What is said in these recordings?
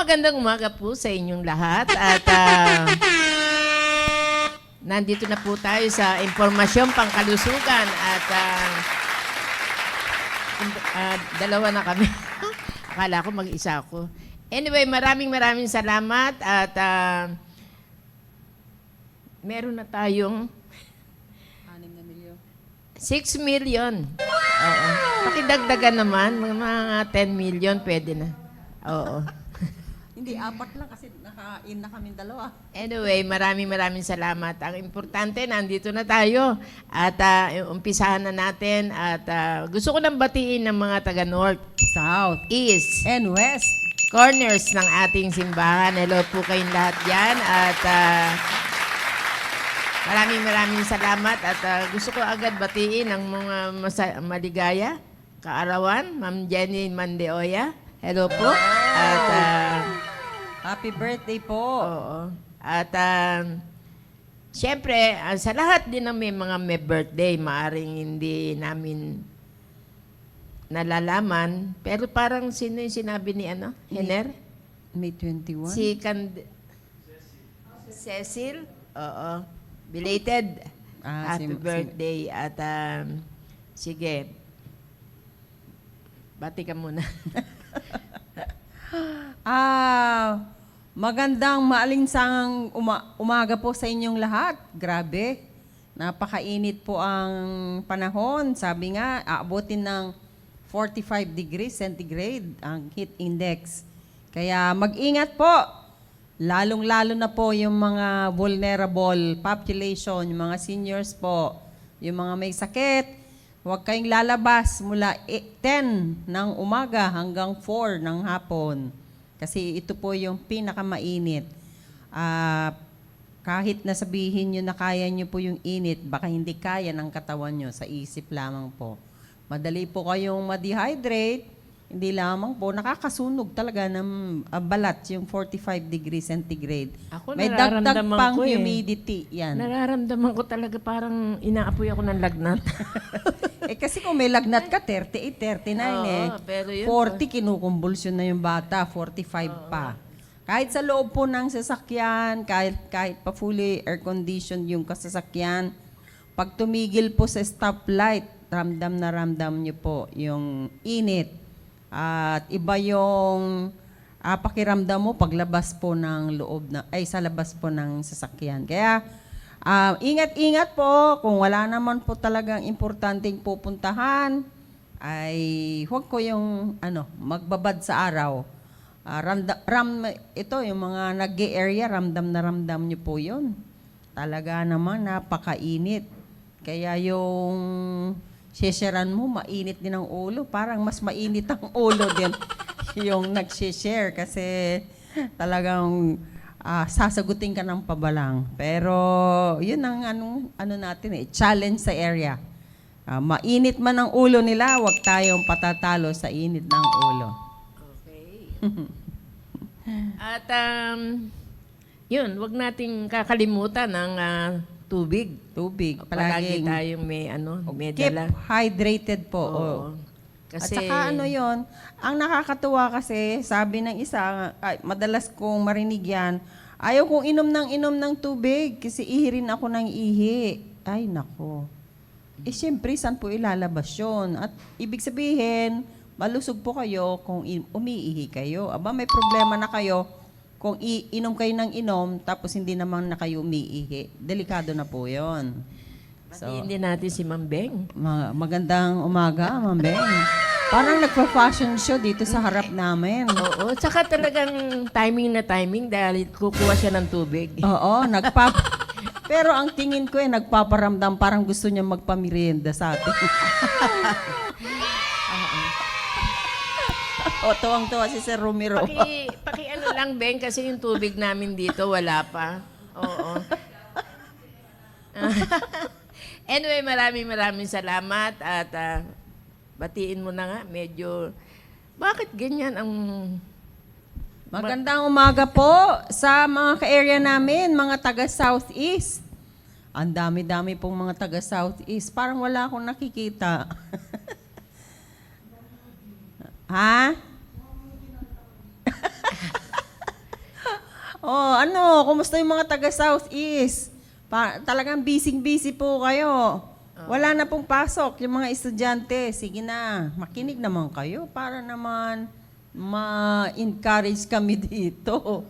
magandang umaga po sa inyong lahat at nandito na po tayo sa impormasyon pangkalusugan at dalawa na kami. Akala ko mag-isa ako. Anyway, maraming salamat at meron na tayong 6 million. Oo. Pakidagdagan naman, mga 10 million pwede na. Oo. Hindi, 4 lang kasi naka-in na kami dalawa. Anyway, maraming salamat. Ang importante, nandito na tayo. At umpisahan na natin. At gusto ko nang batiin ng mga taga-North, South, East, and West. corners ng ating simbahan. Hello po kayong lahat dyan. At maraming salamat. At gusto ko agad batiin ang mga maligaya, kaarawan, Ma'am Jenny Mandeoya. Hello po. At Happy birthday po. oo. At siyempre, sa lahat din ng may birthday, maaring hindi namin nalalaman. Pero parang sino yung sinabi ni Hener? May 21. Si Cecil. Oo. Belated. Happy birthday. At sige. Bati ka muna. Magandang maalinsangang umaga po sa inyong lahat. Grabe. Napakainit po ang panahon. Sabi nga, aabutin ng 45 degrees centigrade ang heat index. Kaya mag-ingat po. Lalong-lalo na po yung mga vulnerable population, yung mga seniors po, yung mga may sakit. Huwag kayong lalabas mula 10 ng umaga hanggang 4 ng hapon. Kasi ito po yung pinakamainit. Kahit na sabihin nyo na kaya nyo po yung init, baka hindi kaya ng katawan nyo, sa isip lamang po. Madali po kayong ma-dehydrate, hindi lamang po, nakakasunog talaga ng balat, yung 45 degrees centigrade. Ako May dagdag nararamdaman pang ko eh. humidity. Yan. Nararamdaman ko talaga parang inaapoy ako ng lagnat. Kasi kung may lagnat ka, 38, 39 Oo, pero yun 40, kinukumbulsyon na yung bata, 45 pa. Kahit sa loob po ng sasakyan, kahit pa fully air-conditioned yung kasasakyan, pag tumigil po sa stoplight, ramdam na ramdam nyo po yung init. At iba yung pakiramdam mo paglabas po ng sa labas po ng sasakyan. Kaya, ingat-ingat po. Kung wala naman po talagang importanteng pupuntahan, ay huwag ko yung magbabad sa araw. Ito, yung mga nag-area, ramdam na ramdam nyo po yun. Talaga naman, napakainit. Kaya yung shesheran mo, mainit din ang ulo. Parang mas mainit ang ulo din yung nag-share kasi talagang sasagutin ka ng pabalang. Pero yun ang natin challenge sa area. Mainit man ang ulo nila, huwag tayong patatalo sa init ng ulo. Okay. At yun, wag nating kakalimutan ang tubig. Tubig. Palagi tayong may Keep dala. hydrated po. Oo. Kasi, at saka yun, ang nakakatuwa kasi, sabi ng isa, madalas kong marinig yan, ayaw kong inom ng tubig kasi ihirin ako ng ihi. Ay, nako. Siyempre, saan po ilalabas yun? At ibig sabihin, malusog po kayo kung umiihi kayo. Aba, may problema na kayo kung inom kayo ng inom, tapos hindi naman na kayo umiihi. Delikado na po yun. Batiin din natin si Ma'am Beng. Magandang umaga, Ma'am Beng. Parang nagpa-fashion show dito sa harap namin. Oo, tsaka talagang timing dahil kukuha siya ng tubig. Oo, pero ang tingin ko nagpaparamdam, parang gusto niya magpamerienda sa atin. Tuwang-tuwa si Sir Romero. Paki lang, Beng, kasi yung tubig namin dito wala pa. Oo. Anyway, maraming salamat at batiin mo na nga, medyo, bakit ganyan ang... Magandang umaga po sa mga ka-area namin, mga taga-Southeast. Ang dami-dami pong mga taga-Southeast. Parang wala akong nakikita. Ha? Oh, kumusta yung mga taga Southeast? Talagang busy-busy po kayo. Wala na pong pasok yung mga estudyante. Sige na, makinig naman kayo para naman ma-encourage kami dito.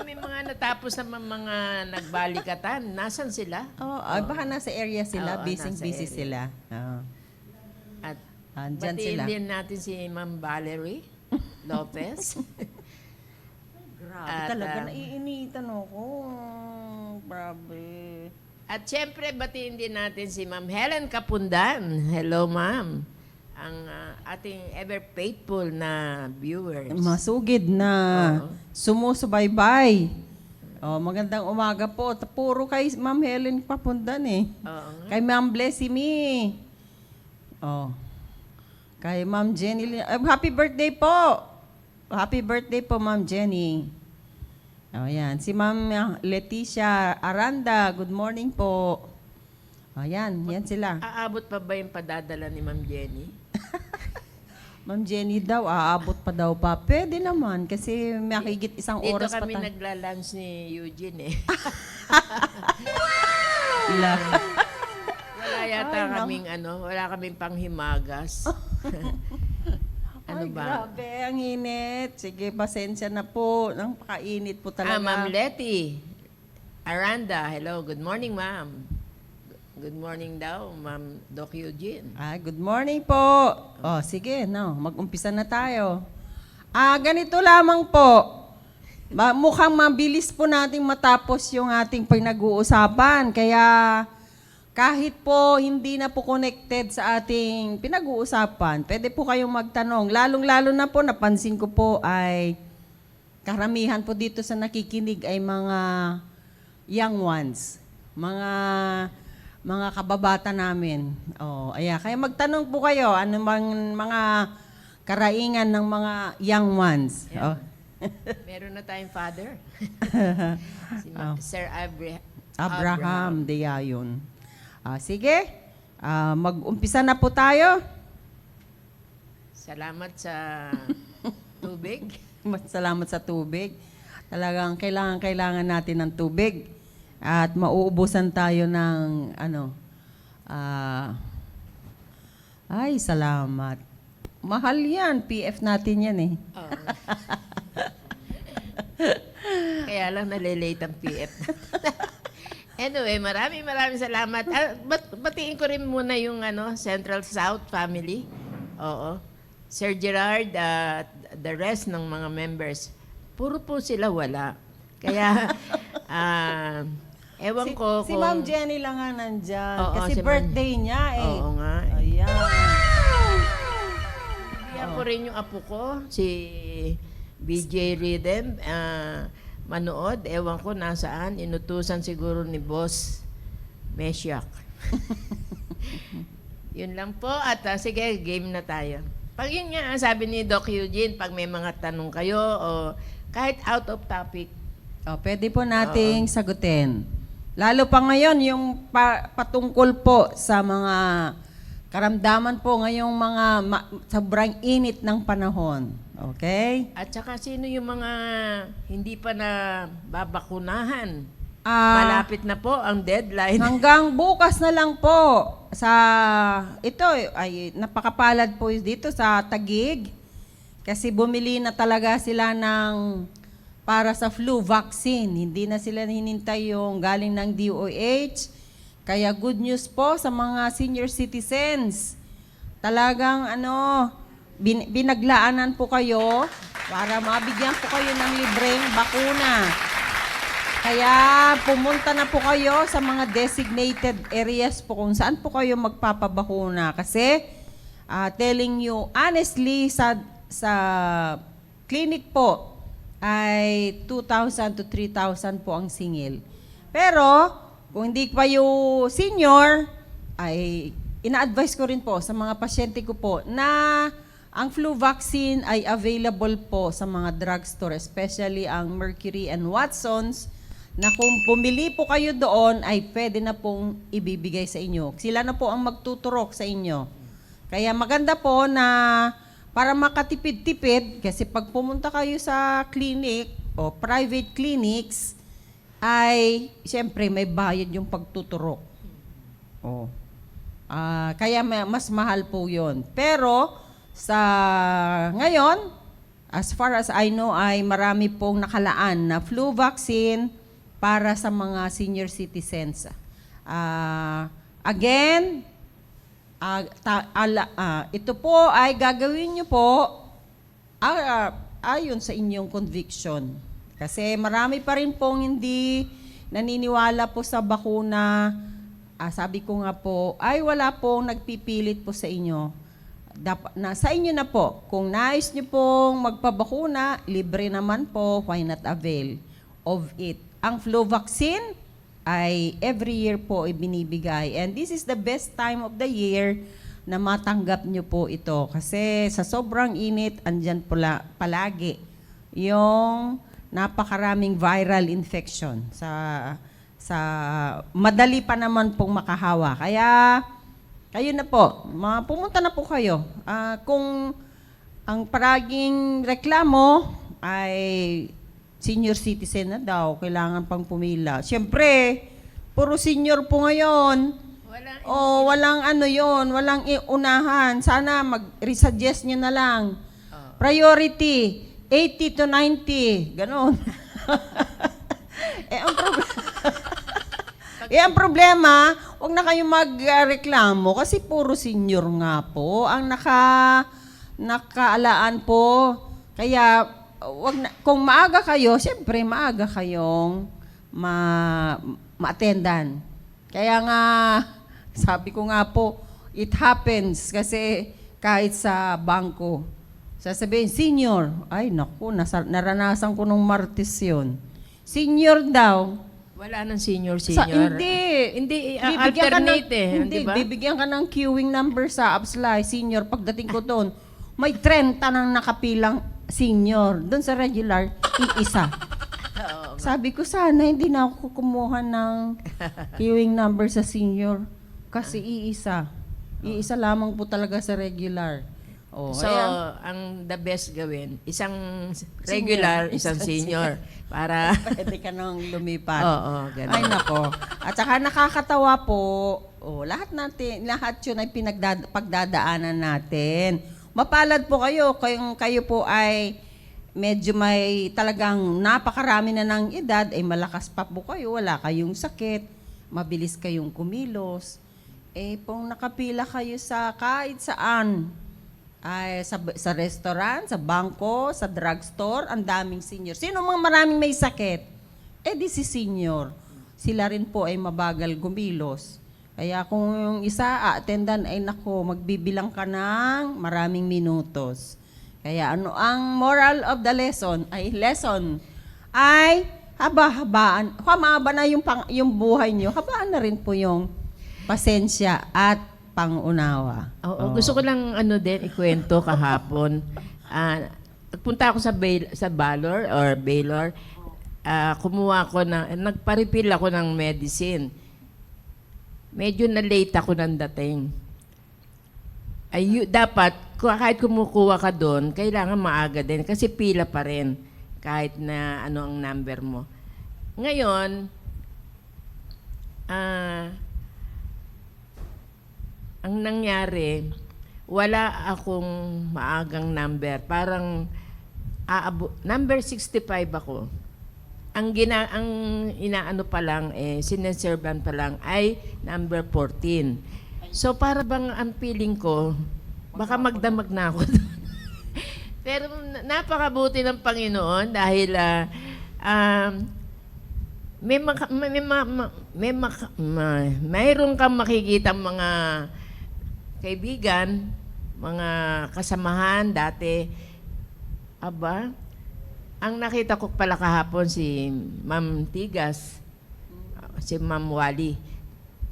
May mga natapos na mga nagbalikatan. Nasaan sila? Baka nasa area sila, Oo, busy-busy nasa sila. Oo. At Andyan batiin sila. din natin si Ma'am Valerie Lopez. Grabe, At, talaga naiinitan ako. Grabe. At syempre, batiin din natin si Ma'am Helen Kapundan. Hello, Ma'am. Ang ating ever-faithful na viewers. Masugid na sumusubaybay. Magandang umaga po. Puro kay Ma'am Helen Papundan eh. Oo nga. Kay Ma'am Blessy Me. Kay Ma'am Jenny. Happy birthday po. Happy birthday po, Ma'am Jenny. Yan. Si Ma'am Leticia Aranda. Good morning po. Yan sila. Aabot pa ba yung padadala ni Ma'am Jenny? Ma'am Jenny daw, aabot pa daw pa. Pwede naman kasi makigit isang Dito oras pa kami tayo. nagla-lunch ni Eugene eh. Wala yata wala kaming panghimagas. Ano Ay, ba? grabe, ang init. Sige, pasensya na po. Nang pakainit po talaga. Ma'am Letty Aranda, hello. Good morning, ma'am. Good morning daw, Ma'am Doc Eugene. Good morning po. Sige, mag-umpisa na tayo. Ganito lamang po. Mukhang mabilis po nating matapos yung ating pinag-uusapan. Kaya kahit po hindi na po connected sa ating pinag-uusapan, pwede po kayong magtanong. Lalong-lalo na po, napansin ko po ay karamihan po dito sa nakikinig ay mga young ones. Mga kababata namin. Kaya magtanong po kayo, ano bang mga karaingan ng mga young ones. Yeah. Meron na tayong father. Si Sir Abraham de Yayon. Sige, mag-umpisa na po tayo. Salamat sa tubig. Salamat sa tubig. Talagang kailangan natin ng tubig. At mauubusan tayo ng salamat. Mahal yan. PF natin yan eh. Oo. Kaya lang nalilate ang PF. Anyway, maraming salamat. Batiin ko rin muna yung Central South family. Oo. Sir Gerard, the rest ng mga members, puro po sila wala. Kaya, ewan ko Si kung... Ma'am Jenny lang nga nandyan. Oo, kasi si Ma'am- birthday niya eh. Oo nga. Ayan. Bigyan ko rin yung apo ko, si BJ Rhythm. Manood, ewan ko nasaan. Inutusan siguro ni Boss Mesyak. Yun lang po. At sige, game na tayo. Pag yun nga, sabi ni Doc Eugene, pag may mga tanong kayo o kahit out of topic, Pwede po nating sagutin. Lalo pa ngayon, yung patungkol po sa mga karamdaman po ngayong mga sobrang init ng panahon. Okay? at saka sino yung mga hindi pa na babakunahan? Malapit Malapit na po ang deadline. hanggang bukas na lang po ito ay napakapalad po dito sa Taguig kasi bumili na talaga sila ng para sa flu vaccine. Hindi na sila hinintay yung galing ng DOH. Kaya good news po sa mga senior citizens. Talagang binaglaanan po kayo para mabigyan po kayo ng libreng bakuna. Kaya pumunta na po kayo sa mga designated areas po kung saan po kayo magpapabakuna. Kasi telling you honestly, sa clinic po ay 2,000 to 3,000 po ang singil. Pero kung hindi pa yung senior, ay ina-advise ko rin po sa mga pasyente ko po na ang flu vaccine ay available po sa mga drugstore, especially ang Mercury and Watsons, na kung pumili po kayo doon, ay pwede na pong ibibigay sa inyo. Sila na po ang magtuturok sa inyo. Kaya maganda po na para makatipid-tipid, kasi pag pumunta kayo sa clinic, o private clinics, ay siyempre may bayad yung pagtuturok. Oh. Kaya mas mahal po yun. Pero sa ngayon, as far as I know, ay marami pong nakalaan na flu vaccine para sa mga senior citizens. Again, ito po ay gagawin nyo po ayon sa inyong conviction. Kasi marami pa rin pong hindi naniniwala po sa bakuna. Sabi ko nga po, ay wala pong nagpipilit po sa inyo. Sa inyo na po, kung nais nyo pong magpabakuna, libre naman po, why not avail of it? Ang flu vaccine ay every year po ibinibigay. And this is the best time of the year na matanggap nyo po ito. Kasi sa sobrang init, andyan palagi yung napakaraming viral infection. Sa madali pa naman pong makahawa. Kaya, kayo na po, pumunta na po kayo. Kung ang paraging reklamo ay senior citizen na daw, kailangan pang pumila. Siyempre, puro senior po ngayon. Walang walang unahan. Sana mag-resuggest nyo na lang. Priority, 80 to 90. Ganon. ang problema, huwag na kayong magreklamo kasi puro senior nga po ang nakaalaan po. Kaya, kung maaga kayo, siyempre maaga kayong ma-attendan. Kaya nga, sabi ko nga po, it happens kasi kahit sa bangko, sasabihin, senior, ay naku, naranasan ko nung Martes yun. Senior daw. Wala nang senior. Hindi, alternate Hindi, di ba? bibigyan ka ng queuing number sa Upsly, senior. Pagdating ko doon, may 30 nang nakapilang senior. Doon sa regular, iisa. Sabi ko, sana hindi na ako kumuha ng queuing number sa senior. Kasi iisa. Iisa lamang po talaga sa regular. So, ang the best gawin, isang regular, isang senior. Para pwede ka nang lumipat. Oo, ganun. Ay nako. At saka nakakatawa po, lahat yun ay pagdadaanan natin. Mapalad po kayo, kayo po ay medyo may talagang napakarami na ng edad, ay malakas pa po kayo, wala kayong sakit, mabilis kayong kumilos. Kung nakapila kayo sa kahit saan, ay sa restaurant, sa bangko, sa drugstore, ang daming senior. Sino mga maraming may sakit? Di si senior. Sila rin po ay mabagal gumilos. Kaya kung yung isa attendan ay nako, magbibilang ka ng maraming minutos. Kaya ano ang moral of the lesson? Ay haba-habaan. Humaba na yung buhay nyo. Habaan na rin po yung pasensya at pangunawa. Gusto ko lang ikwento kahapon. Nagpunta ako sa Baylor, kumuha ako nagpa-refill ako ng medicine. Medyo na-late ako ng dating. Dapat, kahit kumukuha ka doon, kailangan maaga din kasi pila pa rin kahit na ano ang number mo. Ngayon, ang nangyari, wala akong maagang number. Parang number 65 ako. Ang inaano pa lang, sineservan pa lang ay number 14. So para bang ang feeling ko, baka magdamag na ako doon. Pero napakabuti ng Panginoon dahil mayroon kang makikita mga kaibigan, mga kasamahan dati. Ang nakita ko pala kahapon si Ma'am Tigas, si Ma'am Wally.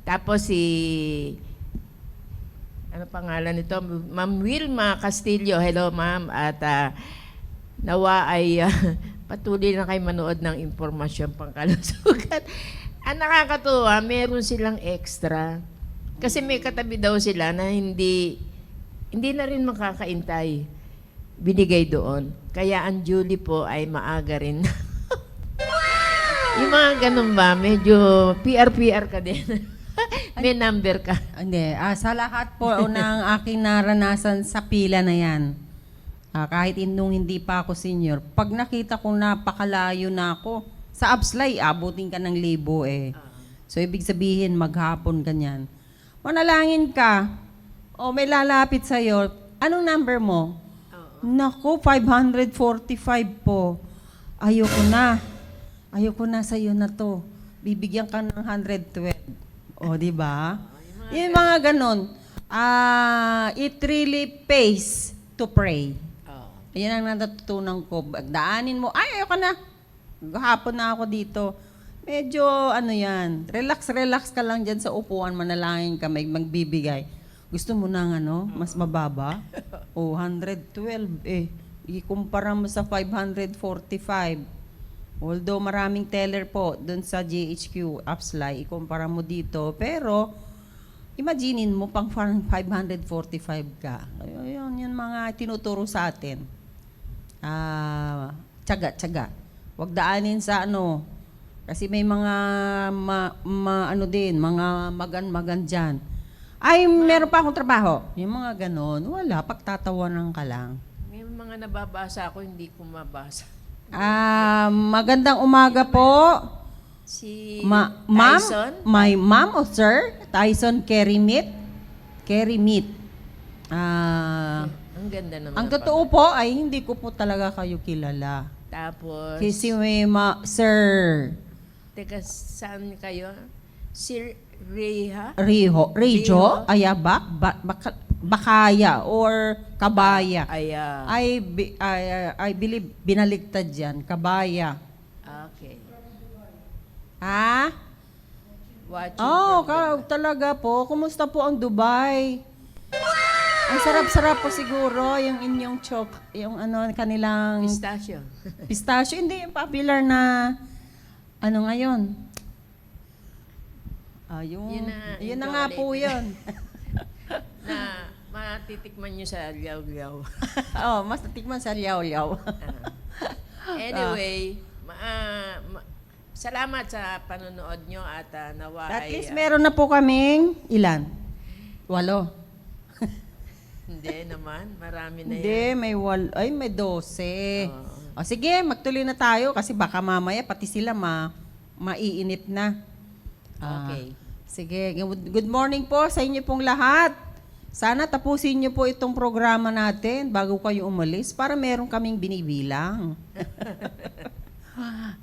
Tapos ano pangalan nito? Ma'am Wilma Castillo. Hello, ma'am. At nawa ay patuloy na kayo manood ng impormasyon pangkalusugan. Ang nakakatuwa, meron silang extra. Kasi may katabi daw sila na hindi na rin makakaintay. Binigay doon. Kaya ang Julie po ay maaga rin Yung mga ganun ba, medyo PR ka din. May number ka. Hindi, sa lahat po ng aking naranasan sa pila na yan, kahit nung hindi pa ako senior, pag nakita kong napakalayo na ako, sa Abslay, abutin ka ng libo eh. So, ibig sabihin, maghapon ganyan. Manalangin ka, o may lalapit sa'yo, anong number mo? Naku, 545 po. Ayoko na sa'yo na to. Bibigyan ka ng 112. O, di ba? Yung mga ganon. It really pays to pray. Ayan ang natutunan ko. Daanin mo, ayoko na. Hapon na ako dito. Medyo, relax ka lang dyan sa upuan, manalangin ka, may magbibigay. Gusto mo ng mas mababa? 112 eh. Ikumpara mo sa 545. Although maraming teller po doon sa GHQ, Upsly, ikumpara mo dito. Pero, imaginein mo pang 545 ka. Yun mga tinuturo sa atin. Tiyaga. Huwag daanin sa kasi may mga mga magan dyan. Ay, meron pa akong trabaho. Yung mga ganon, wala, pagtatawanan ka lang. May mga nababasa ako, hindi ko mabasa. Magandang umaga po. Si Ma'am, Tyson? my ma'am o sir, Tyson Kerimit. Ang ganda naman. Ang totoo po ay hindi ko po talaga kayo kilala. Tapos, Kasi sir, teka, saan kayo? Si Reha? Rejo, Rejo? Ayabak, Bakaya, or Kabaya. Aya. I believe binaligtad yan, Kabaya. Okay. Watching program. Talaga po. Kumusta po ang Dubai? Ang sarap-sarap po siguro yung inyong yung kanilang Pistachio. pistachio. Hindi, yung popular na ngayon. Yun na nga po yun. Na matitikman nyo sa liyaw-liyaw. Mas natikman sa liyaw-liyaw. Anyway, salamat sa panonood nyo at nawa At ay... least meron na po kaming ilan? 8. Hindi naman, marami na Hindi, yan. may 12. Sige, magtuloy na tayo kasi baka mamaya pati sila maiinip na. Okay. Sige, good morning po sa inyo pong lahat. Sana tapusin niyo po itong programa natin bago kayo umalis para meron kaming binibilang.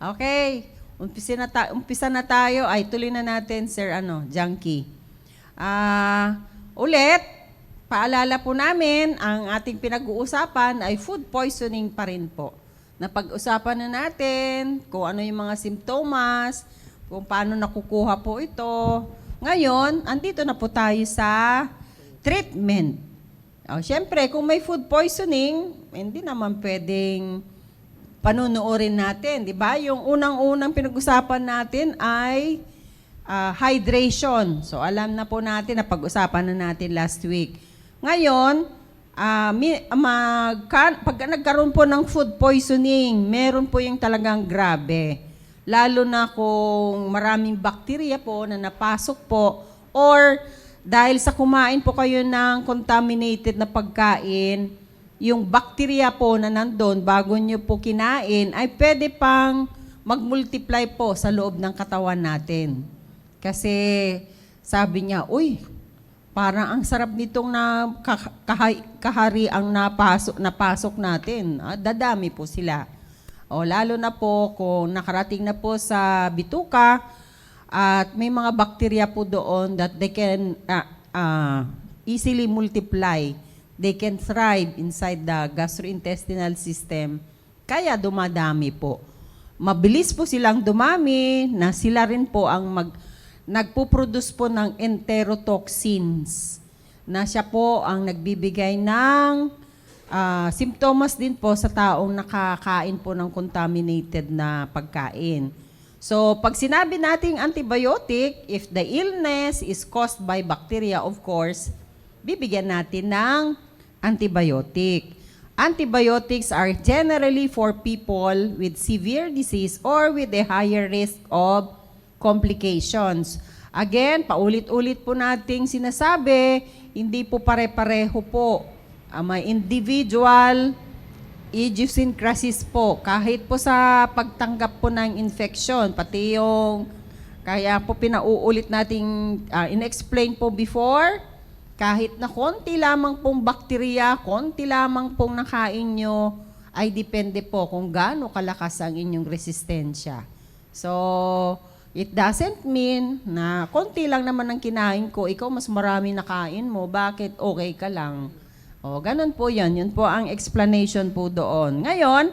Okay, umpisa na tayo. Ay, tuloy na natin, Sir Junkie. Ulit, paalala po namin, ang ating pinag-uusapan ay food poisoning pa rin po. Napag-usapan na natin kung ano yung mga simptomas, kung paano nakukuha po ito. Ngayon, andito na po tayo sa treatment. Siyempre, kung may food poisoning, hindi naman pwedeng panunuorin natin, di ba? Yung unang-unang pinag-usapan natin ay hydration. So, alam na po natin, napag-usapan na natin last week. Ngayon, pag nagkaroon po ng food poisoning, meron po yung talagang grabe. Lalo na kung maraming bakterya po na napasok po or dahil sa kumain po kayo ng contaminated na pagkain, yung bakterya po na nandun bago nyo po kinain ay pwede pang mag-multiply po sa loob ng katawan natin. Kasi sabi niya, parang ang sarap nitong kahari ang napasok natin. Dadami po sila. Lalo na po kung nakarating na po sa bituka at may mga bakterya po doon that they can easily multiply. They can thrive inside the gastrointestinal system. Kaya dumadami po. Mabilis po silang dumami na sila rin po ang nagpo-produce po ng enterotoxins na siya po ang nagbibigay ng simptomas din po sa taong nakakain po ng contaminated na pagkain. So, pag sinabi nating antibiotic, if the illness is caused by bacteria, of course, bibigyan natin ng antibiotic. Antibiotics are generally for people with severe disease or with a higher risk of complications. Again, paulit-ulit po nating sinasabi, hindi po pare-pareho po. May individual idiosyncrasies po. Kahit po sa pagtanggap po ng infection, pati yung, kaya po pinauulit nating in-explain po before, kahit na konti lamang pong bakterya, konti lamang pong nakain nyo, ay depende po kung gaano kalakas ang inyong resistensya. So, it doesn't mean na konti lang naman ang kinain ko, ikaw mas marami nakain mo, bakit okay ka lang? O, ganun po yan. Yun po ang explanation po doon. Ngayon,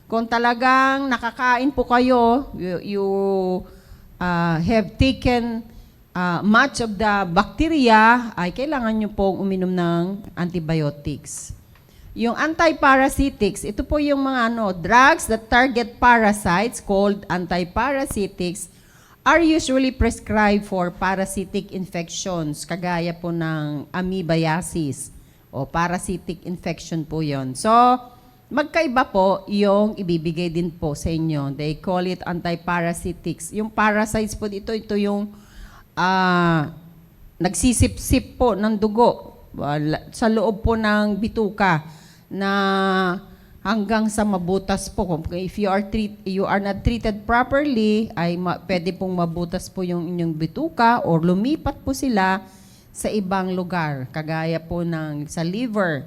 kung talagang nakakain po kayo, you have taken much of the bacteria, ay kailangan nyo pong uminom ng antibiotics. Yung antiparasitics, ito po yung mga drugs that target parasites called antiparasitics are usually prescribed for parasitic infections, kagaya po ng amoebiasis o parasitic infection po yon. So, magkaiba po yung ibibigay din po sa inyo. They call it antiparasitics. Yung parasites po dito, ito yung nagsisip-sip po ng dugo sa loob po ng bituka na hanggang sa mabutas po. If you are not treated properly, ay pwede pong mabutas po yung inyong bituka or lumipat po sila sa ibang lugar, kagaya po ng sa liver.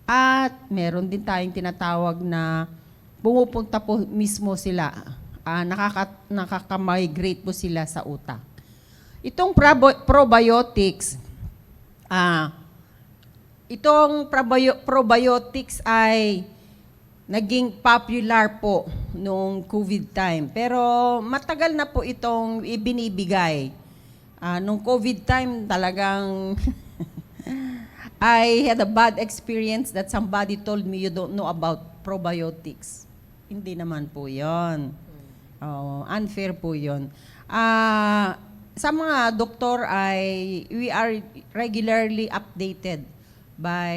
At meron din tayong tinatawag na pumupunta po mismo sila, nakaka-migrate po sila sa utak. Itong probiotics, probiotics ay naging popular po nung COVID time. Pero matagal na po itong ibinibigay. Nung COVID time talagang I had a bad experience that somebody told me you don't know about probiotics. Hindi naman po yun. Unfair po yun. Sa mga doktor ay we are regularly updated by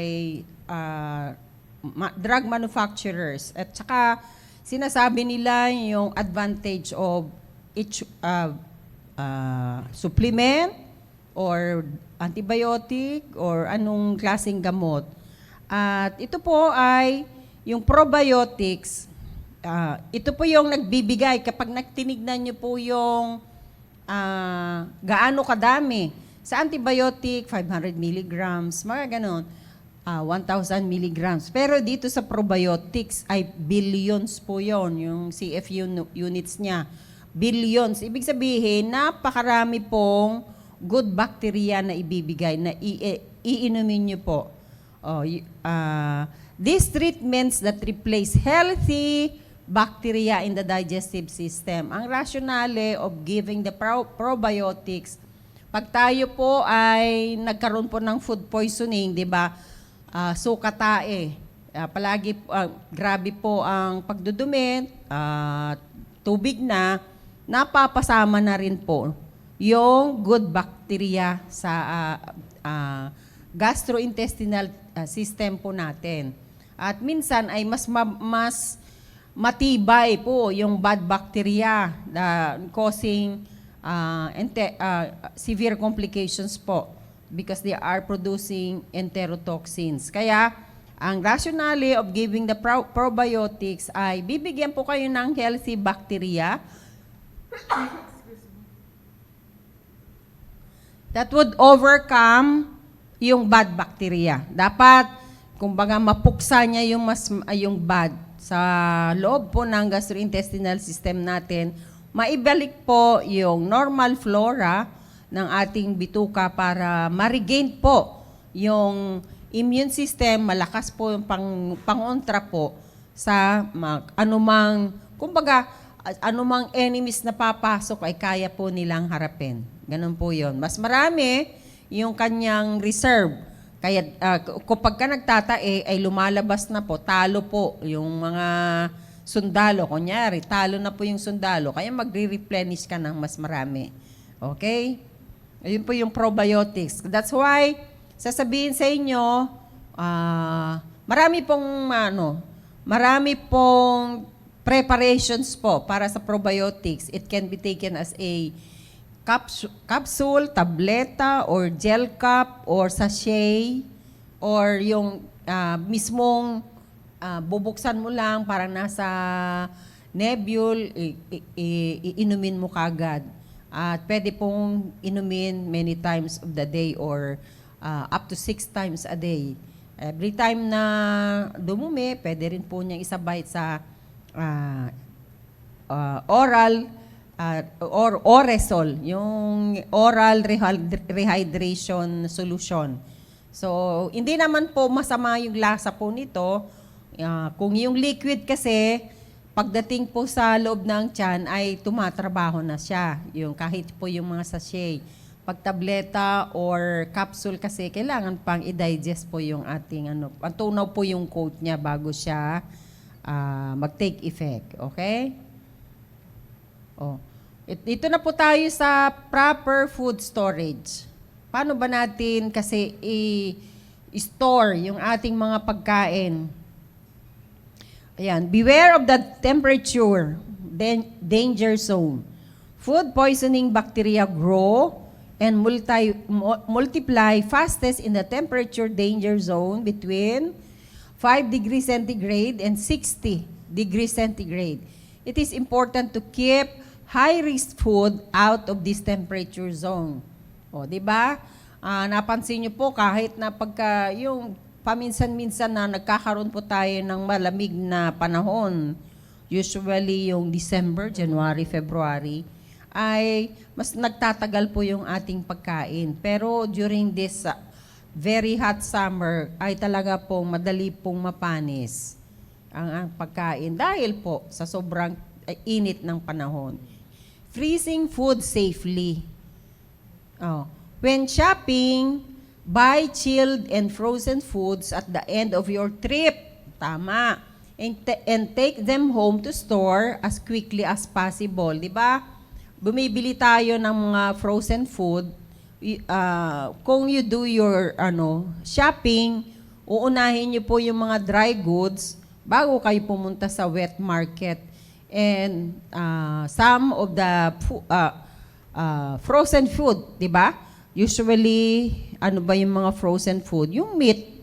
drug manufacturers. At saka sinasabi nila yung advantage of each supplement or antibiotic or anong klaseng gamot. At ito po ay yung probiotics, ito po yung nagbibigay kapag nagtinignan nyo po yung gaano kadami. Sa antibiotic, 500 milligrams, mga ganon, 1,000 milligrams. Pero dito sa probiotics ay billions po yon, yung CFU units niya. Billions. Ibig sabihin, napakarami pong good bacteria na ibibigay, na iinumin nyo po. These treatments that replace healthy bacteria in the digestive system. Ang rationale of giving the probiotics, pag tayo po ay nagkaroon po ng food poisoning, di ba? Sukatae. Palagi, grabe po ang pagdudumi, tubig na, napapasama na rin po yung good bacteria sa gastrointestinal system po natin. At minsan ay mas matibay po yung bad bacteria causing severe complications po because they are producing enterotoxins. Kaya, ang rationale of giving the probiotics ay bibigyan po kayo ng healthy bacteria that would overcome yung bad bacteria. Dapat, kumbaga, mapuksa niya yung bad sa loob po ng gastrointestinal system natin, maibalik po yung normal flora ng ating bituka para ma-regain po yung immune system, malakas po yung pangontra po sa anumang enemies na papasok ay kaya po nilang harapin. Ganun po yun. Mas marami yung kanyang reserve. Kaya kapag ka nagtatae, ay lumalabas na po, talo po yung mga sundalo. Kunyari, talo na po yung sundalo. Kaya magre-replenish ka ng mas marami. Okay? Ayun po yung probiotics. That's why, sasabihin sa inyo, marami pong preparations po para sa probiotics. It can be taken as a capsule, tableta, or gel cup, or sachet, or yung mismong bubuksan mo lang, parang nasa nebule, iinumin mo kagad. At pwede pong inumin many times of the day or up to 6 times a day. Every time na dumumi, pwede rin po niyang isabay sa oral or Oresol, yung oral rehydration solution. So, hindi naman po masama yung lasa po nito. Kung yung liquid kasi, pagdating po sa loob ng tiyan ay tumatrabaho na siya. Yung kahit po yung mga sachet. Pag tableta or capsule kasi, kailangan pang i-digest po yung ating ang tunaw po yung coat niya bago siya mag-take effect. Okay? Ito na po tayo sa proper food storage. Paano ba natin kasi i-store yung ating mga pagkain? Ayan. Beware of the temperature, danger zone. Food poisoning bacteria grow and multiply fastest in the temperature danger zone between 5 degrees centigrade and 60 degrees centigrade. It is important to keep high-risk food out of this temperature zone. O, di ba? Napansin niyo po kahit na pagka yung paminsan-minsan na nagkakaroon po tayo ng malamig na panahon, usually yung December, January, February, ay mas nagtatagal po yung ating pagkain. Pero during this very hot summer, ay talaga pong madali pong mapanis ang pagkain dahil po sa sobrang init ng panahon. Freezing food safely. When shopping, buy chilled and frozen foods at the end of your trip. Tama. And take them home to store as quickly as possible. Di ba? Bumibili tayo ng mga frozen food. Kung you do your shopping, uunahin niyo po yung mga dry goods bago kayo pumunta sa wet market. And some of the frozen food, di ba? Usually, ano ba yung mga frozen food? Yung meat.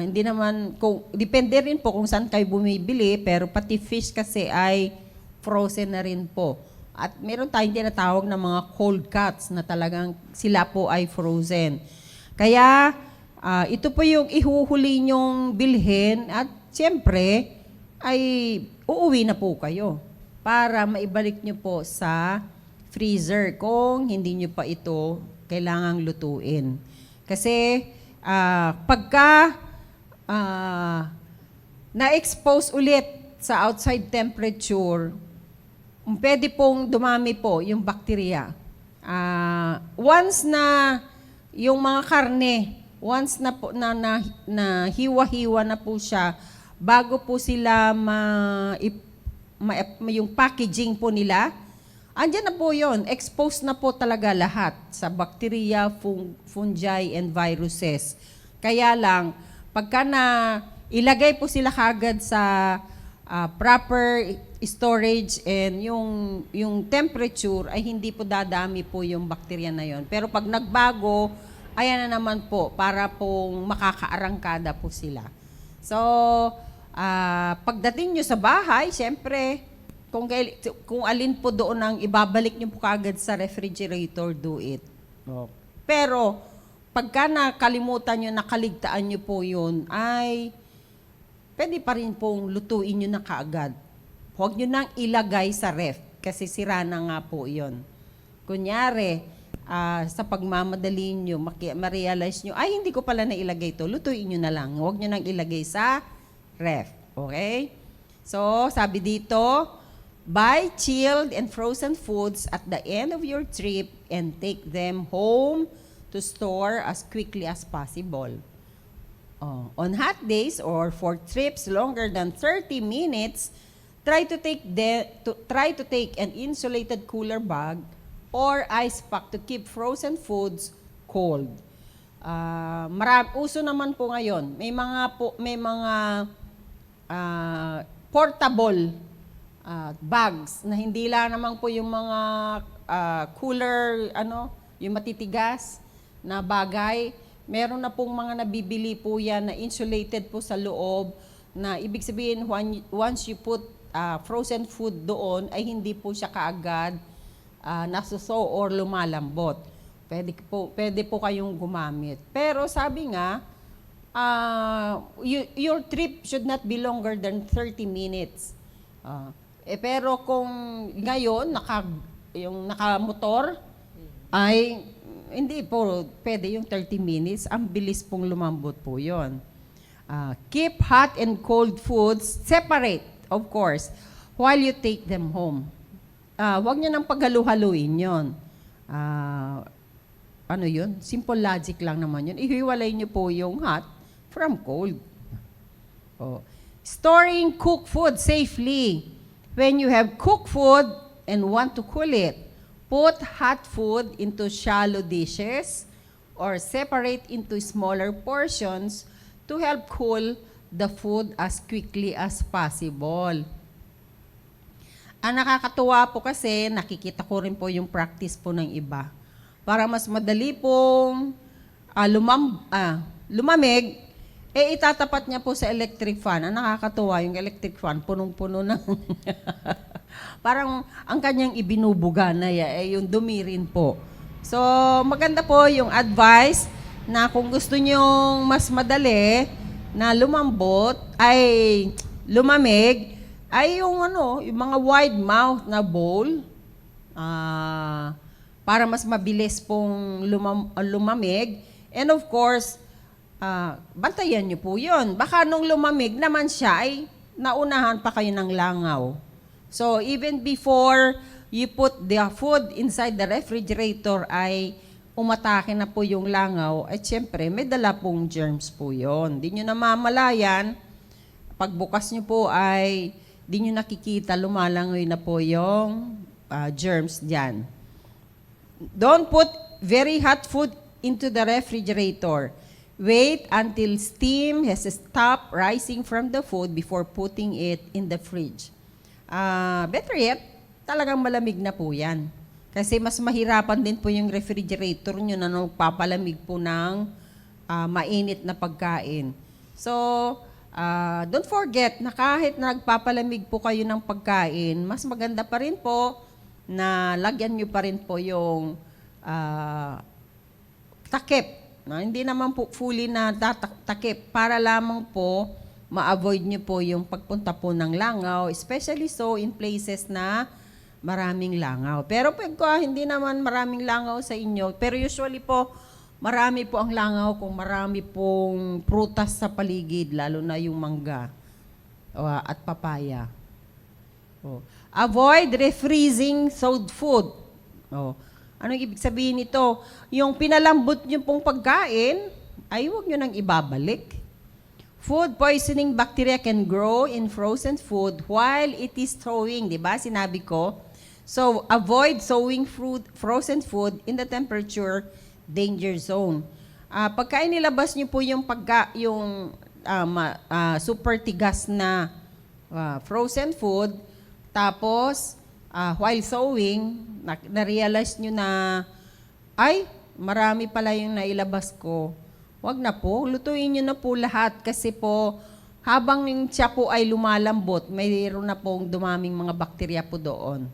Hindi naman, depende rin po kung saan kayo bumibili, pero pati fish kasi ay frozen na rin po. At meron tayong tinatawag na mga cold cuts na talagang sila po ay frozen. Kaya, ito po yung ihuhuli nyong bilhin at siyempre, ay uuwi na po kayo para maibalik nyo po sa freezer kung hindi nyo pa ito kailangang lutuin. Kasi pagka na-expose ulit sa outside temperature, pwede pong dumami po yung bakterya. Once na yung mga karne, once na po na hiwa-hiwa na po siya, bago po sila yung packaging po nila, andyan na po yun. Exposed na po talaga lahat sa bacteria, fungi, and viruses. Kaya lang, pagka na ilagay po sila kagad sa proper storage and yung temperature, ay hindi po dadami po yung bacteria na yon. Pero pag nagbago, ayan na naman po, para pong makakaarangkada po sila. So, pagdating nyo sa bahay, siyempre, kung alin po doon ang ibabalik nyo po kagad sa refrigerator, do it. Pero, pagka nakalimutan nyo, nakaligtaan nyo po yun, ay pwede pa rin pong lutuin nyo na kaagad. Huwag nyo nang ilagay sa ref, kasi sira na nga po yun. Kunyari, sa pagmamadali nyo, ma-realize nyo, ay hindi ko pala nailagay ito, lutuin nyo na lang. Huwag nyo nang ilagay sa ref. Okay? So, sabi dito, buy chilled and frozen foods at the end of your trip and take them home to store as quickly as possible. On hot days or for trips longer than 30 minutes, try to take an insulated cooler bag or ice pack to keep frozen foods cold. Uso naman po ngayon. May mga portable bags na hindi lang naman po yung mga cooler, yung matitigas na bagay. Meron na pong mga nabibili po yan na insulated po sa loob, na ibig sabihin once you put frozen food doon ay hindi po siya kaagad nasuso or lumalambot. Pwede po kayong gumamit. Pero sabi nga, your trip should not be longer than 30 minutes. Pero kung ngayon, yung nakamotor, ay hindi po pwede yung 30 minutes. Ang bilis pong lumambot po yon. Keep hot and cold foods separate, of course, while you take them home. Huwag niyo nang paghalu-haluin yon. Ano yun? Simple logic lang naman yun. Ihiwalay niyo po yung hot from cold. Storing cooked food safely. When you have cooked food and want to cool it, put hot food into shallow dishes or separate into smaller portions to help cool the food as quickly as possible. Ang nakakatuwa po kasi, nakikita ko rin po yung practice po ng iba. Para mas madali pong lumamig, itatapat niya po sa electric fan. Ang nakakatuwa, yung electric fan, punong-puno ng... Parang ang kanyang ibinubuga na yung dumi rin po. So, maganda po yung advice na kung gusto nyong mas madali na lumamig, ay yung mga wide mouth na bowl, para mas mabilis pong lumamig. And of course, bantayan nyo po yun. Baka nung lumamig naman siya, ay naunahan pa kayo ng langaw. So, even before you put the food inside the refrigerator, ay umatake na po yung langaw, at syempre, may dala pong germs po yun. Di nyo namamalayan, pagbukas nyo po ay, di nyo nakikita, lumalangoy na po yung germs dyan. Don't put very hot food into the refrigerator. Wait until steam has stopped rising from the food before putting it in the fridge. Better yet, talagang malamig na po yan. Kasi mas mahirapan din po yung refrigerator nyo na nagpapalamig po ng mainit na pagkain. So, don't forget na kahit nagpapalamig po kayo ng pagkain, mas maganda pa rin po na lagyan nyo pa rin po yung takip. Hindi naman po fully na takip para lamang po ma-avoid nyo po yung pagpunta po ng langaw, especially so in places na maraming langaw. Pero pag hindi naman maraming langaw sa inyo, pero usually po, marami po ang langaw kung marami pong prutas sa paligid, lalo na yung mangga at papaya. Avoid refreezing thawed food. Anong ibig sabihin nito? Yung pinalambot nyo pong pagkain, ay huwag nyo nang ibabalik. Food poisoning bacteria can grow in frozen food while it is thawing. Diba? Sinabi ko. So, avoid thawing frozen food in the temperature danger zone. Pagka inilabas nyo po yung super tigas na frozen food, tapos, while thawing, na-realize nyo na, ay, marami pala yung nailabas ko. Wag na po, lutuin nyo na po lahat kasi po, habang yung siya po ay lumalambot, mayroon na pong dumaming mga bakterya po doon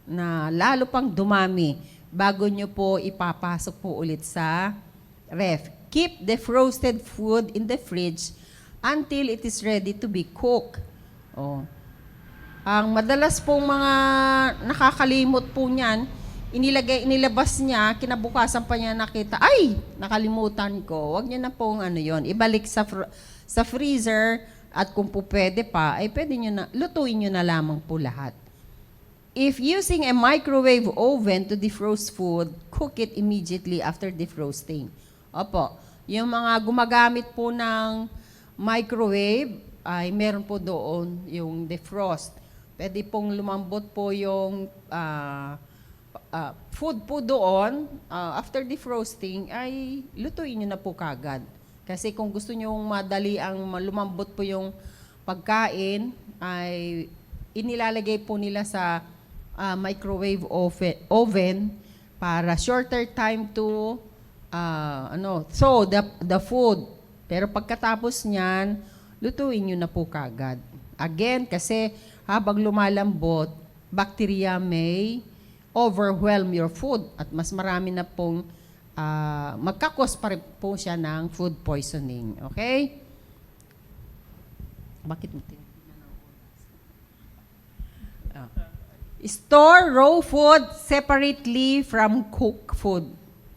na lalo pang dumami bago nyo po ipapasok po ulit sa ref. Keep the frozen food in the fridge until it is ready to be cooked. Ang madalas pong mga nakakalimot po niyan, inilabas niya, kinabukasan pa niya nakita, ay, nakalimutan ko. Huwag niyo na pong ibalik sa freezer at kung po pwede pa, ay pwede niyo na, lutuin niyo na lamang po lahat. If using a microwave oven to defrost food, cook it immediately after defrosting. Opo, yung mga gumagamit po ng microwave, ay meron po doon yung defrost. Pwede pong lumambot po yung food po doon, after defrosting, ay lutuin nyo na po kagad. Kasi kung gusto nyo madali ang lumambot po yung pagkain, ay inilalagay po nila sa microwave oven para shorter time to thaw the food. Pero pagkatapos niyan, lutuin nyo na po kagad. Again, kasi habang lumalambot, bacteria may overwhelm your food at mas marami na pong magkakos pa rin po siya ng food poisoning. Okay? Bakit mo Store raw food separately from cooked food.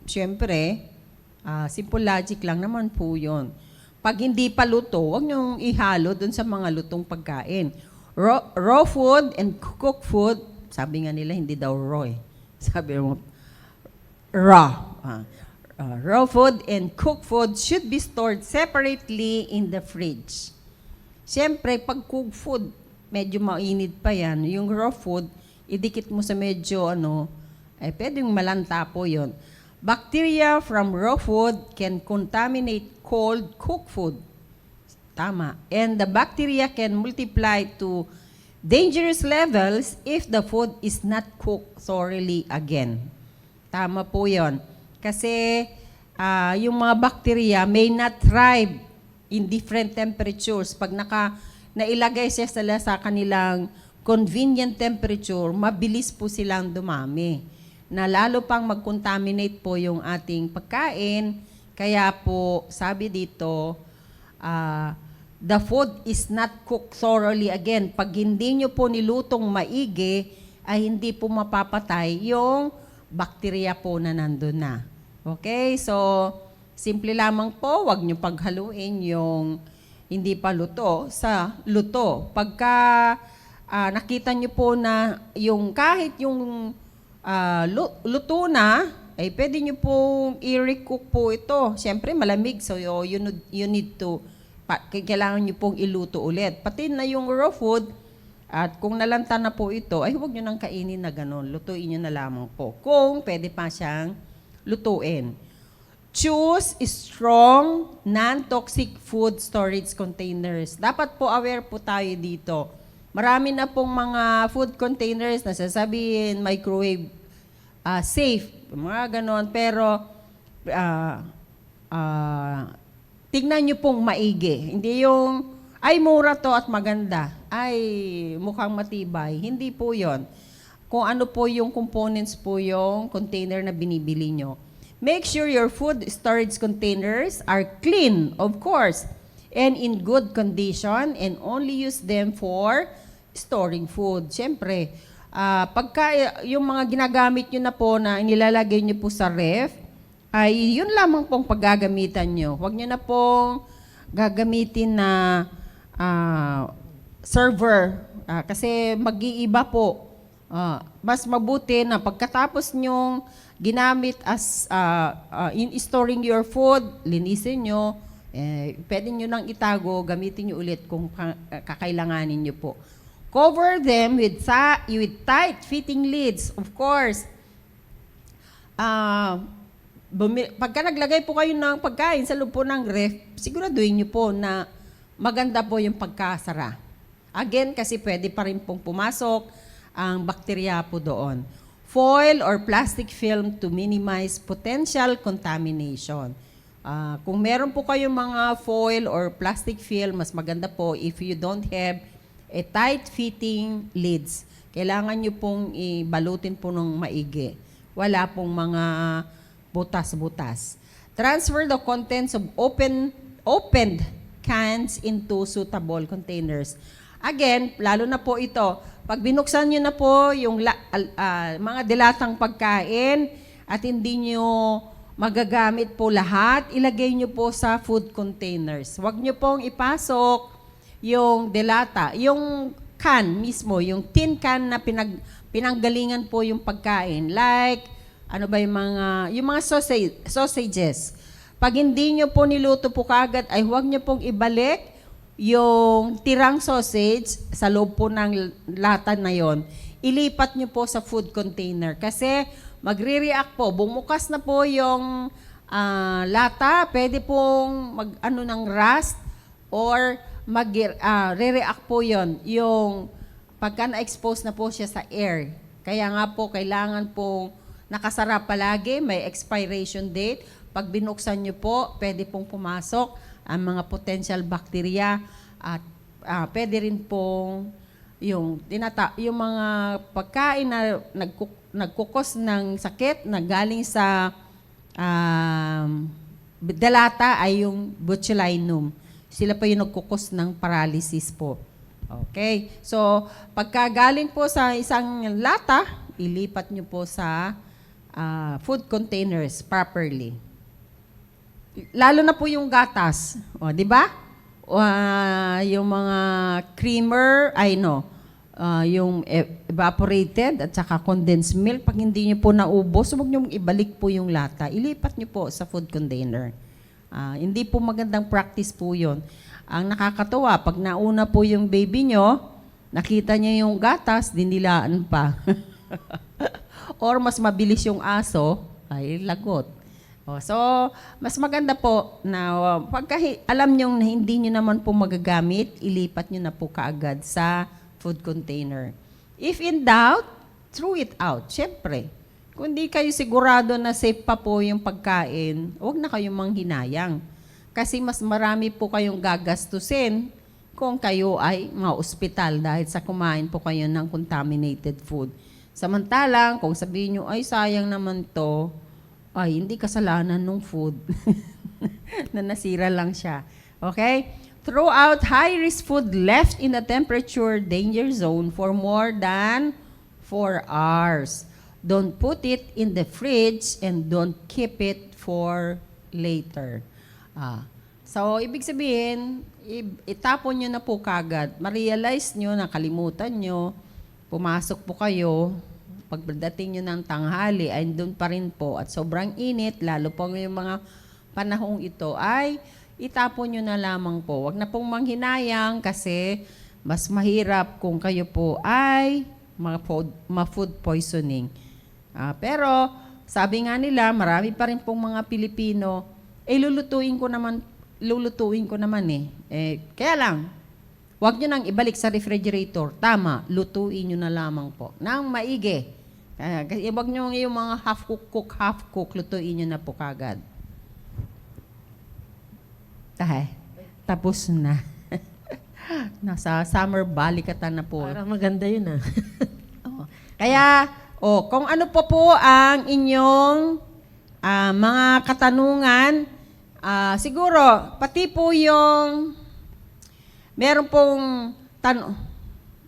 Siyempre, simple logic lang naman po yun. Pag hindi pa luto, huwag niyong ihalo dun sa mga lutong pagkain. Raw food and cooked food, sabi nga nila, hindi daw raw eh. Sabi mo, raw. Raw food and cooked food should be stored separately in the fridge. Siyempre, pag cooked food, medyo mainit pa yan. Yung raw food, idikit mo sa medyo, pwedeng malanta po yun. Bacteria from raw food can contaminate cold cooked food. Tama. And the bacteria can multiply to dangerous levels if the food is not cooked thoroughly again. Tama po yun. Kasi yung mga bacteria may not thrive in different temperatures. Pag nailagay siya sa kanilang convenient temperature, mabilis po silang dumami. Na lalo pang mag-contaminate po yung ating pagkain. Kaya po, sabi dito, the food is not cooked thoroughly again. Pag hindi nyo po nilutong maigi, ay hindi po mapapatay yung bacteria po na nandun na. Okay? So, simple lamang po, wag nyo paghaluin yung hindi pa luto sa luto. Pagka nakita nyo po na yung kahit yung luto na, ay pwede nyo pong i-recook po ito. Siyempre, malamig. So, you need to, kailangan nyo pong iluto ulit. Pati na yung raw food, at kung nalanta na po ito, ay huwag nyo nang kainin na gano'n. Lutuin nyo na lamang po. Kung pwede pa siyang lutuin. Choose strong, non-toxic food storage containers. Dapat po aware po tayo dito. Marami na pong mga food containers na sasabihin, microwave safe, mga ganon. Pero, tignan nyo pong maigi. Hindi yung, ay mura to at maganda. Ay mukhang matibay. Hindi po yon. Kung ano po yung components po yung container na binibili nyo. Make sure your food storage containers are clean, of course, and in good condition, and only use them for storing food. Siyempre, pagka yung mga ginagamit nyo na po na inilalagay nyo po sa ref, ay yun lamang pong paggagamitan nyo. Huwag nyo na pong gagamitin na server kasi mag-iiba po. Mas mabuti na pagkatapos nyong ginamit as in storing your food, linisin nyo, pwede nyo nang itago, gamitin nyo ulit kung kakailanganin nyo po. Cover them with tight-fitting lids, of course. Pagka naglagay po kayo ng pagkain sa loob po ng ref, siguraduhin nyo po na maganda po yung pagkasara. Again, kasi pwede pa rin pong pumasok ang bakterya po doon. Foil or plastic film to minimize potential contamination. Kung meron po kayong mga foil or plastic film, mas maganda po if you don't have a tight-fitting lids. Kailangan nyo pong ibalutin po ng maigi. Wala pong mga butas-butas. Transfer the contents of opened cans into suitable containers. Again, lalo na po ito, pag binuksan nyo na po yung mga dilatang pagkain at hindi nyo magagamit po lahat, ilagay nyo po sa food containers. Huwag nyo pong ipasok yung dilata, yung can mismo, yung tin can na pinanggalingan po yung pagkain. Like, yung mga sausages. Pag hindi nyo po niluto po kagad, ay huwag nyo pong ibalik yung tirang sausage sa loob po ng lata na yon. ilipat nyo po sa food container. Kasi magre-react po. Bumukas na po yung lata, pwede pong mag-ano ng rust or re-react po yon yung pagka na-expose na po siya sa air. Kaya nga po, kailangan pong nakasara palagi, may expiration date. Pag binuksan nyo po, pwede pong pumasok ang mga potential bacteria at pwede rin pong yung mga pagkain na nagkukos ng sakit na galing sa dalata ay yung botulinum. Sila pa yung nagkukos ng paralysis po. Okay? So, pagka galing po sa isang lata, ilipat nyo po sa food containers properly. Lalo na po yung gatas. O, di ba? Yung mga creamer, yung evaporated at saka condensed milk, pag hindi nyo po naubos, huwag nyo ibalik po yung lata. Ilipat nyo po sa food container. Hindi po magandang practice po yun. Ang nakakatuwa, pag nauna po yung baby nyo, nakita niya yung gatas, dinilaan pa. Or mas mabilis yung aso, ay lagot. So, mas maganda po na pagka alam nyo na hindi nyo naman po magagamit, ilipat nyo na po kaagad sa food container. If in doubt, throw it out. Siyempre, kung di kayo sigurado na safe pa po yung pagkain, huwag na kayong manghinayang. Kasi mas marami po kayong gagastusin kung kayo ay ma-ospital dahil sa kumain po kayo ng contaminated food. Samantalang, kung sabihin nyo, ay sayang naman to, ay hindi kasalanan ng food na nasira lang siya. Okay? Throw out high-risk food left in the temperature danger zone for more than 4 hours. Don't put it in the fridge and don't keep it for later. So, ibig sabihin, itapon nyo na po kagad. Ma-realize nyo, nakalimutan nyo, pumasok po kayo, pagdating nyo ng tanghali, ay doon pa rin po. At sobrang init, lalo po ngayong mga panahong ito, ay itapon nyo na lamang po. Huwag na pong manghinayang kasi mas mahirap kung kayo po ay ma-food poisoning. Pero sabi nga nila, marami pa rin pong mga Pilipino, lulutuin ko naman kaya lang, huwag nyo nang ibalik sa refrigerator. Tama, lutuin nyo na lamang po. Nang maigi. Kasi huwag nyo yung mga half-cook, lutuin nyo na po kagad. Tapos na. Nasa summer balikatan na po. Parang maganda yun Kaya, kung ano po ang inyong mga katanungan, siguro, pati po yung meron pong tanong.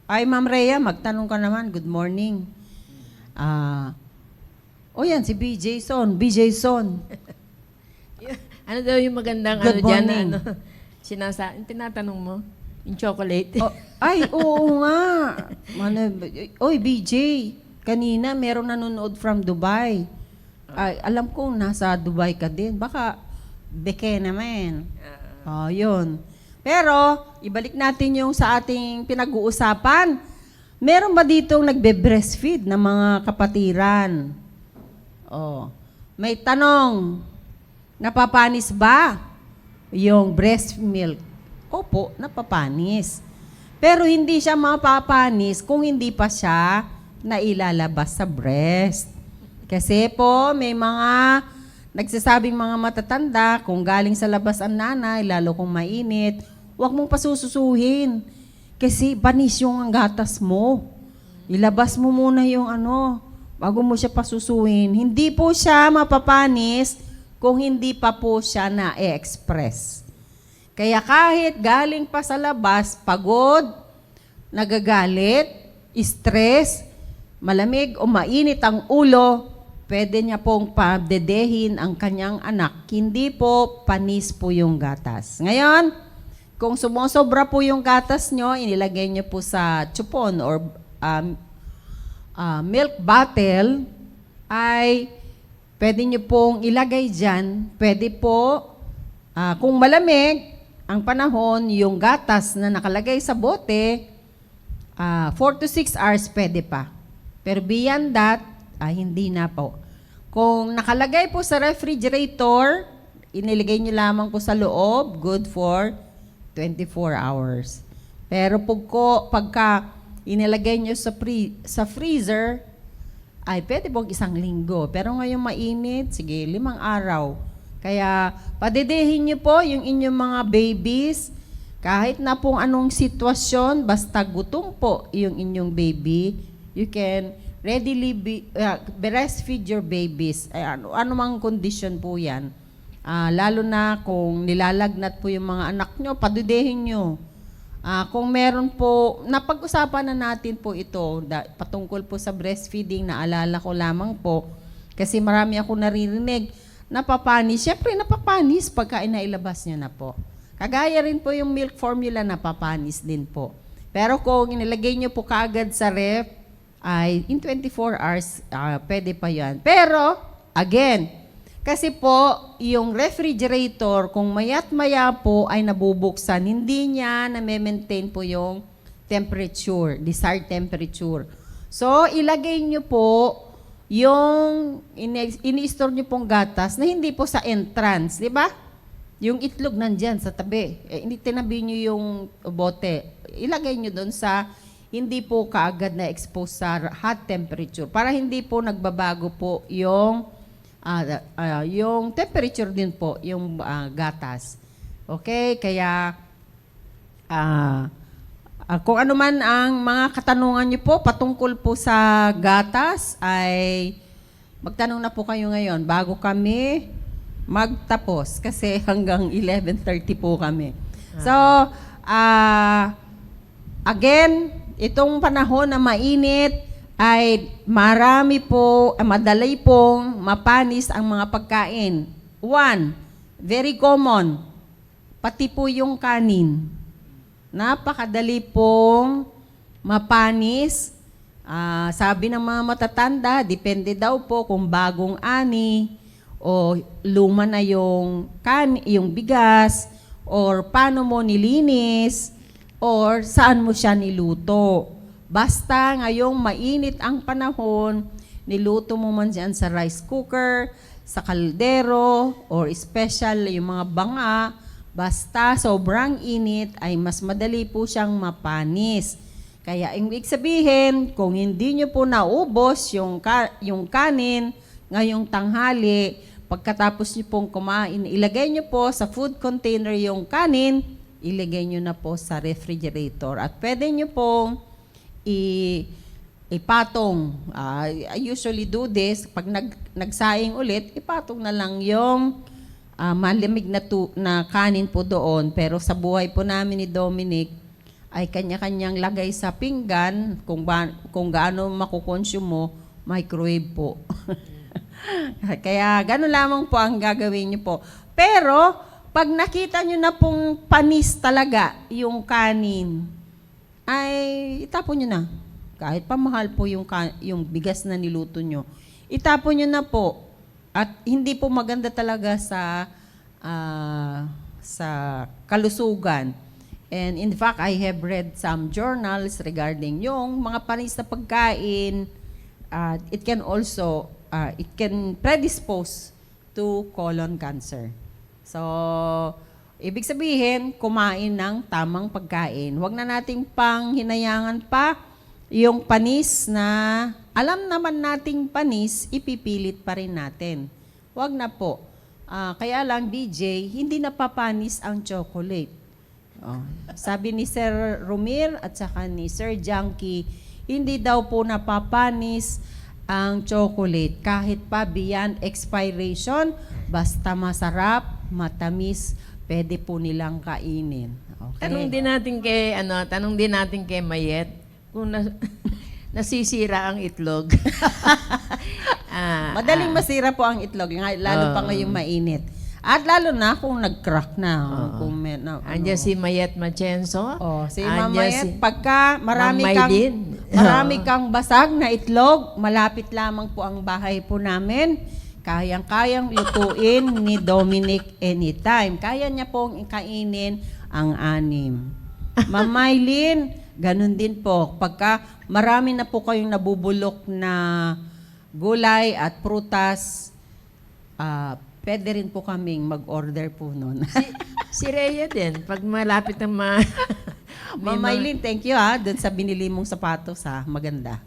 Ay, Ma'am Rhea, magtanong ka naman. Good morning. Yan, si BJ Son. Ano daw yung magandang Good morning. tinatanong mo? Yung chocolate? Oo nga. BJ, kanina meron nanonood from Dubai. Alam ko, nasa Dubai ka din. Baka, beke naman. Yun. Pero, ibalik natin yung sa ating pinag-uusapan. Meron ba ditong nagbe-breastfeed na mga kapatiran? May tanong, napapanis ba yung breast milk? Opo, napapanis. Pero hindi siya mapapanis kung hindi pa siya nailalabas sa breast. Kasi po, may mga nagsasabing mga matatanda, kung galing sa labas ang nanay, lalo kung mainit, huwag mong pasususuhin. Kasi panis yung ang gatas mo. Ilabas mo muna yung bago mo siya pasusuhin. Hindi po siya mapapanis kung hindi pa po siya na-express. Kaya kahit galing pa sa labas, pagod, nagagalit, stress, malamig o mainit ang ulo, pwede niya pong padedehin ang kanyang anak. Hindi po panis po yung gatas. Ngayon, kung sumusobra po yung gatas nyo, inilagay nyo po sa chupon or milk bottle, ay pwede nyo pong ilagay dyan. Pwede po, kung malamig ang panahon, yung gatas na nakalagay sa bote, 4 to 6 hours pwede pa. Pero beyond that, hindi na po. Kung nakalagay po sa refrigerator, iniligay nyo lamang po sa loob, good for 24 hours. Pero pagka inilagay nyo sa freezer, ay pwede pong 1 linggo. Pero ngayon mainit, sige, 5 araw. Kaya padedehin nyo po yung inyong mga babies, kahit na pong anong sitwasyon, basta gutom po yung inyong baby, you can readily breastfeed your babies. Ano mang condition po yan. Lalo na kung nilalagnat po yung mga anak nyo, padedehin nyo. Kung meron po, napag-usapan na natin po ito, patungkol po sa breastfeeding, naalala ko lamang po, kasi marami ako naririnig, napapanis. Siyempre, napapanis pagka inailabas niya na po. Kagaya rin po yung milk formula, napapanis din po. Pero kung inilagay niyo po kaagad sa ref, ay in 24 hours, pwede pa yan. Pero, again, kasi po, yung refrigerator, kung maya't maya po ay nabubuksan, hindi niya na-maintain po yung temperature, desired temperature. So, ilagay niyo po yung ini-store niyo pong gatas na hindi po sa entrance, di ba? Yung itlog nandyan sa tabi. Hindi tinabi niyo yung bote. Ilagay niyo doon sa hindi po kaagad na expose sa hot temperature para hindi po nagbabago po yung temperature din po, yung gatas. Okay? Kaya kung ano man ang mga katanungan niyo po patungkol po sa gatas ay magtanong na po kayo ngayon bago kami magtapos kasi hanggang 11:30 po kami. So, again, itong panahon na mainit ay marami po, madali pong mapanis ang mga pagkain. One, very common, pati po yung kanin. Napakadali pong mapanis. Sabi ng mga matatanda, depende daw po kung bagong ani, o luma na yung bigas, or paano mo nilinis, or saan mo siya niluto. Basta ngayong mainit ang panahon, niluto mo man dyan sa rice cooker, sa kaldero, or special yung mga banga, basta sobrang init ay mas madali po siyang mapanis. Kaya ibig sabihin, kung hindi nyo po naubos yung kanin ngayong tanghali, pagkatapos nyo pong kumain, ilagay nyo po sa food container yung kanin, ilagay nyo na po sa refrigerator. At pwede nyo pong ipatong. I usually do this, pag nagsaing ulit, ipatong na lang yung malamig na kanin po doon. Pero sa buhay po namin ni Dominic, ay kanya-kanyang lagay sa pinggan, kung gaano makukonsume mo, microwave po. Kaya gano'n lamang po ang gagawin niyo po. Pero, pag nakita niyo na pong panis talaga yung kanin, ay itapon niyo na. Kahit pa mahal po yung bigas na niluto niyo, itapon niyo na po. At hindi po maganda talaga sa kalusugan. And in fact, I have read some journals regarding yung mga panis na pagkain. It can predispose to colon cancer. So, ibig sabihin, kumain ng tamang pagkain. Huwag na nating hinayangan pa yung panis na alam naman nating panis, ipipilit pa rin natin. Huwag na po. Kaya lang, DJ, hindi napapanis ang chocolate. Sabi ni Sir Romir at saka ni Sir Junkie, hindi daw po napapanis ang chocolate kahit pa beyond expiration, basta masarap, matamis, pwede po nilang kainin. Okay. Tanong din natin kay Mayet kung nasisira ang itlog. Madaling masira po ang itlog, lalo pa ngayong mainit. At lalo na kung nag-crack na. Andiyan si Mayet Machenzo. Si Mamayet, pagka marami kang basag na itlog, malapit lamang po ang bahay po namin. Kayang-kayang lutuin ni Dominic anytime. Kaya niya pong ikainin ang 6. Ma'am Mylene, Ganun din po. Pagka marami na po kayong nabubulok na gulay at prutas, pwede rin po kaming mag-order po nun. Si Rhea din, pag malapit ng Ma'am Maylin, thank you doon sa binili mong sapatos maganda.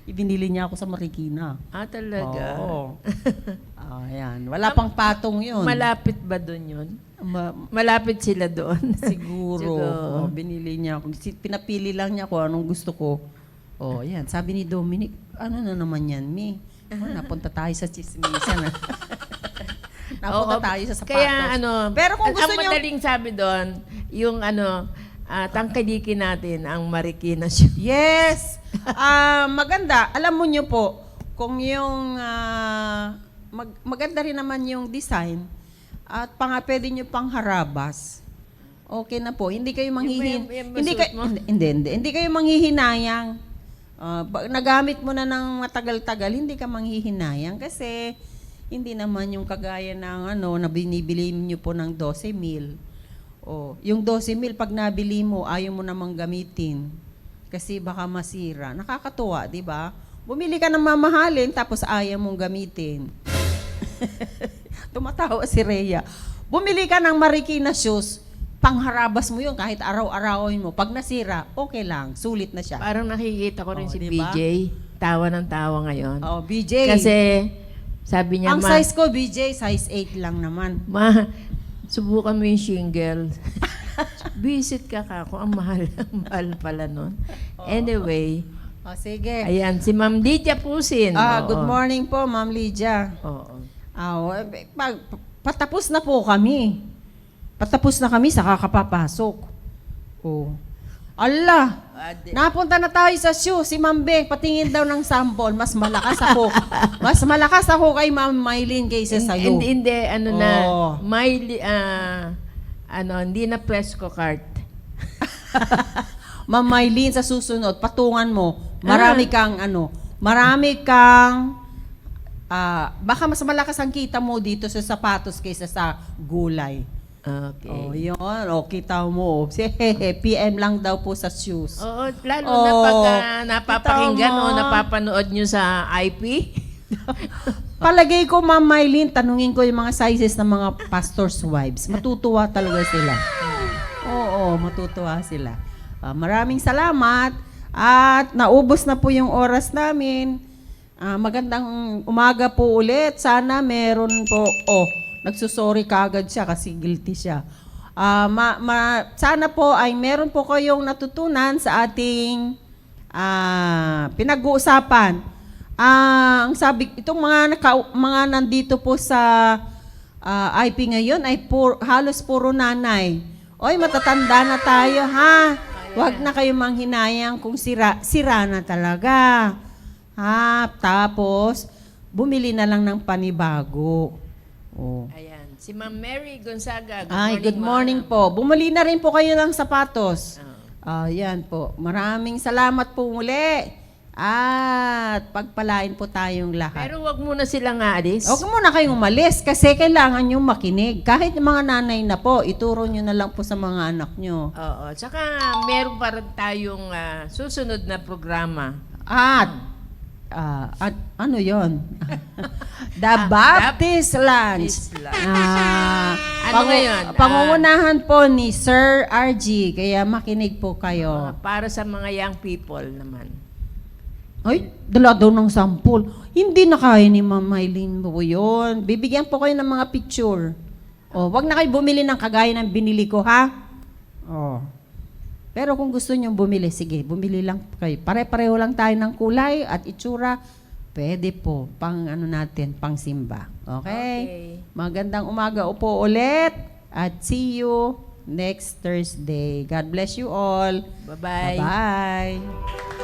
Ibinili niya ako sa Marikina. talaga. Oo. Ayan. Wala pang patong yun. Malapit ba doon yun? Malapit sila doon. Siguro. Binili niya ako. Pinapili lang niya kung anong gusto ko. Yan. Sabi ni Dominic, ano na naman yan, Mi? Napunta tayo sa chismisan. Napunta tayo sa sapatos. Kaya pero kung gusto ang niyo, madaling sabi doon, yung tangkilikin natin ang Marikina. yes. Maganda. Alam mo niyo po, kung yung maganda rin naman yung design at pwede niyo pang harabas. Okay na po. Hindi kayo hindi kayo manghihinayang. Nagamit mo na ng matagal-tagal, hindi ka manghihinayang kasi hindi naman yung kagaya ng na binibili niyo po ng 12,000. Yung 12,000 pag nabili mo, ayaw mo namang gamitin kasi baka masira. Nakakatuwa, di ba? Bumili ka ng mamahalin tapos ayaw mong gamitin. Tumatawa si Rhea. Bumili ka ng Marikina shoes, pangharabas mo yun kahit araw-arawin mo. Pag nasira, okay lang, sulit na siya. Parang nakikita ko rin si diba? BJ, tawa ng tawa ngayon. BJ. Kasi sabi niya, ang size ko, BJ, size 8 lang naman. Subukan mo yung shingle. Visit ka kung ang mahal pala nun. Anyway. Sige. Ayan, si Ma'am Lydia Pusin. Good morning po, Ma'am Lydia. Oo. Patapos na po kami. Patapos na kami sa kakapapasok. Napunta na tayo sa shoe. Si Ma'am Beng, patingin daw ng sample. Mas malakas ako. Mas malakas ako kay Ma'am Maylin kaysa sa'yo. Hindi, hindi na Presco cart. Ma'am Maylin, sa susunod, patungan mo, marami kang, baka mas malakas ang kita mo dito sa sapatos kaysa sa gulay. Okay. Yun. Kita mo. PM lang daw po sa shoes. Oo, lalo na pag napapakinggan o napapanood nyo sa IP. Palagay ko, Ma'am Maylin, tanungin ko yung mga sizes ng mga pastor's wives. Matutuwa talaga sila. Oo, matutuwa sila. Maraming salamat. At naubos na po yung oras namin. Magandang umaga po ulit. Sana meron po, nagsusorry kagad siya kasi guilty siya. Sana po ay meron po kayong natutunan sa ating pinag-uusapan. Ang sabi, itong mga nandito po sa IP ngayon ay halos puro nanay. Oy, matatanda na tayo, ha? Huwag na kayo manghinayang kung sira na talaga. Tapos, bumili na lang ng panibago. Ayan. Si Ma'am Mary Gonzaga. Good morning po. Bumili na rin po kayo ng sapatos. Yan po. Maraming salamat po muli. At pagpalain po tayong lahat. Pero wag muna silang aalis. Huwag muna kayong umalis kasi kailangan nyo makinig. Kahit yung mga nanay na po, ituro nyo na lang po sa mga anak nyo. Oo. Tsaka meron pa rin tayong susunod na programa. Ano yon? The Baptist Lunch. Ngayon? Pangungunahan po ni Sir RG, kaya makinig po kayo. Para sa mga young people naman. Ay, dala daw ng sample. Hindi na kaya ni Ma'am Maylin po yun. Bibigyan po kayo ng mga picture. Wag na kayo bumili ng kagaya ng binili ko, ha? Pero kung gusto nyo bumili, sige, bumili lang kayo. Pare-pareho lang tayo ng kulay at itsura. Pwede po, pang pang simba. Okay? Magandang umaga upo ulit at see you next Thursday. God bless you all. Bye-bye. Bye-bye.